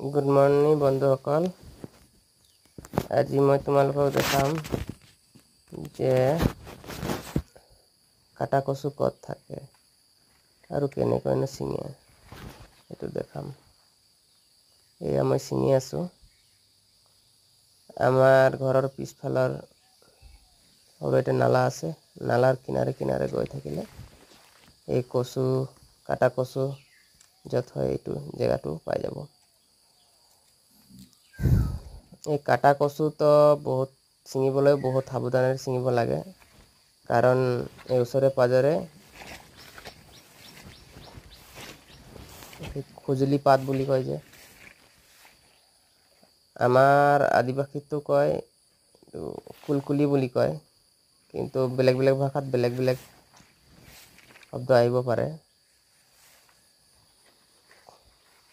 Good morning বন্ধুসকল। আজি মই তোমালোকক দেখাম যে কাটা কচু ক'ত থাকে আৰু কেনেকৈ ছিঙে সেইটো দেখাম। এয়া মই ছিঙি আছোঁ। আমাৰ ঘৰৰ পিছফালৰ সৰু এটা নালা আছে। নালাৰ কিনাৰে কিনাৰে গৈ থাকিলে এই কচু কাটা কচু য'ত হয় এইটো জেগাটো পাই যাব। এই কাটা কচুটো ছিঙিবলৈ বহুত সাৱধানেৰে ছিঙিব লাগে, কাৰণ এই ওচৰে পাজৰে খুজুলি পাত বুলি কয় যে, আমাৰ আদিবাসীতো কয় কুলকুলি বুলি কয়, কিন্তু বেলেগ বেলেগ ভাষাত বেলেগ বেলেগ শব্দ আহিব পাৰে।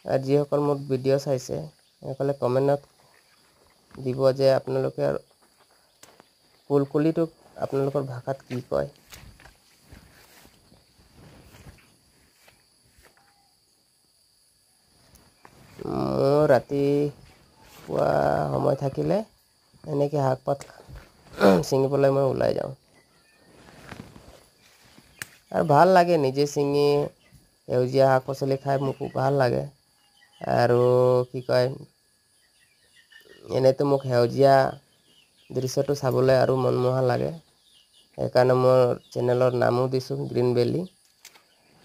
আৰু যিসকল মোৰ ভিডিঅ' চাইছে সেইসকলে কমেণ্টত দিব যে আপোনালোকে কুলকুলিটোক আপোনালোকৰ ভাষাত কি কয়। মোৰ ৰাতিপুৱা সময় থাকিলে এনেকৈ শাক পাত ছিঙিবলৈ মই ওলাই যাওঁ, আৰু ভাল লাগে নিজে ছিঙি সেউজীয়া শাক পাচলি খাই মোক ভাল লাগে। আৰু কি কয়, এনেতো মোক সেউজীয়া দৃশ্যটো চাবলৈ আৰু মনমোহা লাগে। সেইকাৰণে মোৰ চেনেলৰ নামো দিছোঁ গ্ৰীণ ভেলী।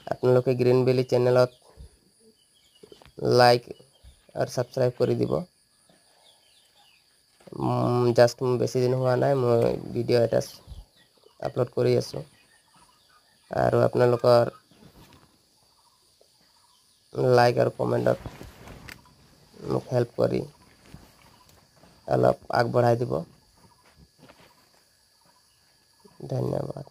আপোনালোকে গ্ৰীণ ভেলী চেনেলত লাইক আৰু ছাবস্ক্ৰাইব কৰি দিব। জাষ্ট বেছি দিন হোৱা নাই, মই ভিডিঅ' এটা আপলোড কৰি আছোঁ, আৰু আপোনালোকৰ লাইক আৰু কমেণ্টত মোক হেল্প কৰি অলপ আগবঢ়াই দিব। ধন্যবাদ।